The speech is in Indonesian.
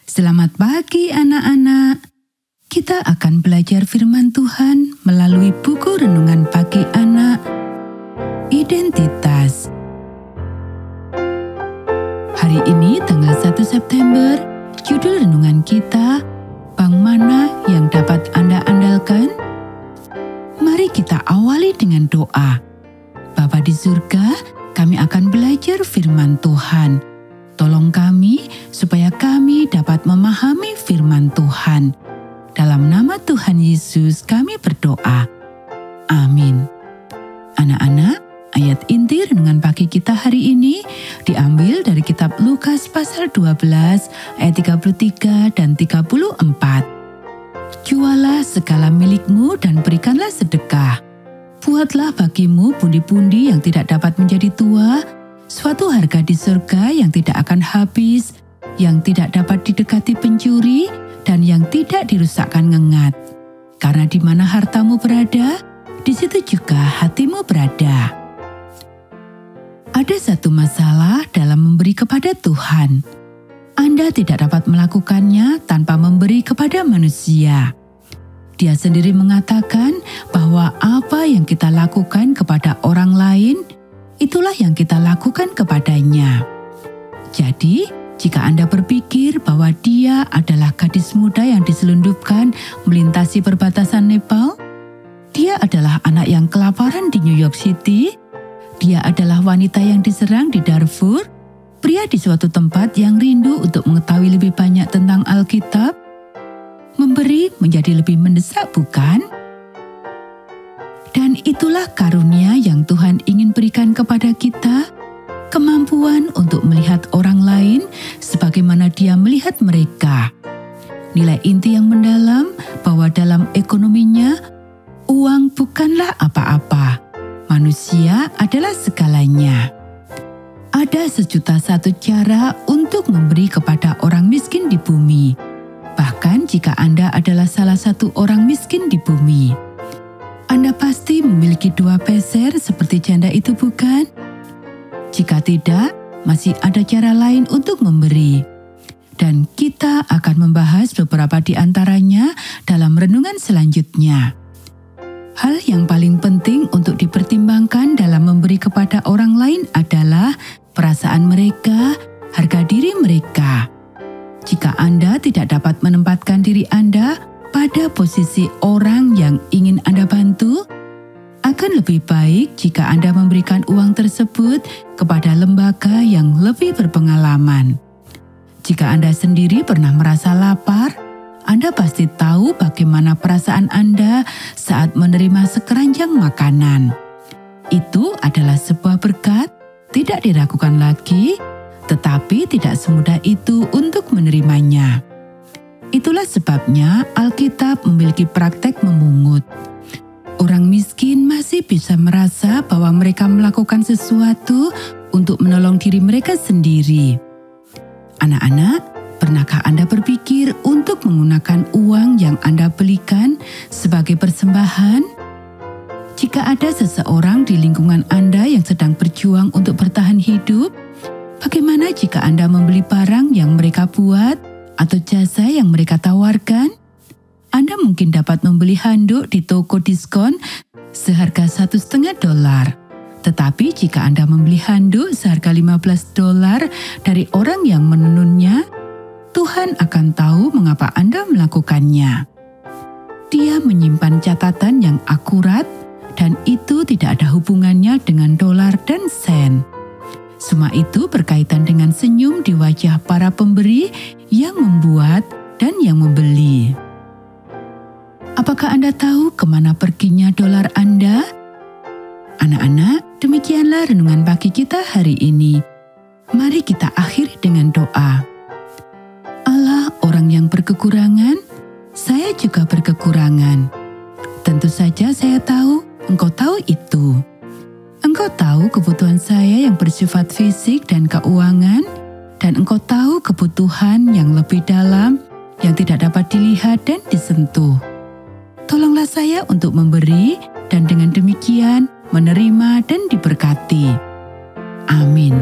Selamat pagi anak-anak. Kita akan belajar firman Tuhan melalui buku renungan pagi anak, Identitas. Hari ini tanggal 1 September, judul renungan kita, Bank Mana yang dapat Anda andalkan? Mari kita awali dengan doa. Bapa di surga, kami akan belajar firman Tuhan. Tolong kami supaya kami dapat memahami firman Tuhan. Dalam nama Tuhan Yesus kami berdoa. Amin. Anak-anak, ayat inti renungan pagi kita hari ini diambil dari kitab Lukas pasal 12 ayat 33 dan 34. Jualah segala milikmu dan berikanlah sedekah. Buatlah bagimu pundi-pundi yang tidak dapat menjadi tua, suatu harga di surga yang tidak akan habis, yang tidak dapat didekati pencuri, dan yang tidak dirusakkan ngengat. Karena di mana hartamu berada, di situ juga hatimu berada. Ada satu masalah dalam memberi kepada Tuhan. Anda tidak dapat melakukannya tanpa memberi kepada manusia. Dia sendiri mengatakan bahwa apa yang kita lakukan kepada orang lain, itulah yang kita lakukan kepadanya. Jadi, jika Anda berpikir bahwa dia adalah gadis muda yang diselundupkan melintasi perbatasan Nepal, dia adalah anak yang kelaparan di New York City, dia adalah wanita yang diserang di Darfur, pria di suatu tempat yang rindu untuk mengetahui lebih banyak tentang Alkitab, memberi menjadi lebih mendesak, bukan? Dan itulah karunia yang Tuhan ingin berikan kepada kita, kemampuan untuk melihat orang lain sebagaimana Dia melihat mereka. Nilai inti yang mendalam bahwa dalam ekonominya, uang bukanlah apa-apa. Manusia adalah segalanya. Ada 1.001 cara untuk memberi kepada orang miskin di bumi. Bahkan jika Anda adalah salah satu orang miskin di bumi. Anda pasti memiliki 2 peser seperti janda itu, bukan? Jika tidak, masih ada cara lain untuk memberi. Dan kita akan membahas beberapa di antaranya dalam renungan selanjutnya. Hal yang paling penting untuk dipertimbangkan dalam memberi kepada orang lain adalah perasaan mereka, harga diri mereka. Jika Anda tidak dapat menempatkan diri Anda pada posisi orang yang ingin Anda bantu, akan lebih baik jika Anda memberikan uang tersebut kepada lembaga yang lebih berpengalaman. Jika Anda sendiri pernah merasa lapar, Anda pasti tahu bagaimana perasaan Anda saat menerima sekeranjang makanan. Itu adalah sebuah berkat, tidak diragukan lagi, tetapi tidak semudah itu untuk menerimanya. Itulah sebabnya Alkitab memiliki praktek memungut. Orang miskin masih bisa merasa bahwa mereka melakukan sesuatu untuk menolong diri mereka sendiri. Anak-anak, pernahkah Anda berpikir untuk menggunakan uang yang Anda belikan sebagai persembahan? Jika ada seseorang di lingkungan Anda yang sedang berjuang untuk bertahan hidup, bagaimana jika Anda membeli barang yang mereka buat atau jasa yang mereka tawarkan? Anda mungkin dapat membeli handuk di toko diskon seharga $1,5. Tetapi jika Anda membeli handuk seharga $15 dari orang yang menenunnya, Tuhan akan tahu mengapa Anda melakukannya. Dia menyimpan catatan yang akurat dan itu tidak ada hubungannya dengan dolar dan sen. Semua itu berkaitan dengan senyum di wajah para pemberi yang membuat dan yang membeli. Apakah Anda tahu kemana perginya dolar Anda? Anak-anak, demikianlah renungan pagi kita hari ini. Mari kita akhiri dengan doa. Allah, orang yang berkekurangan, saya juga berkekurangan. Tentu saja saya tahu, Engkau tahu itu. Engkau tahu kebutuhan saya yang bersifat fisik dan keuangan, dan Engkau tahu kebutuhan yang lebih dalam yang tidak dapat dilihat dan disentuh. Tolonglah saya untuk memberi dan dengan demikian menerima dan diberkati. Amin.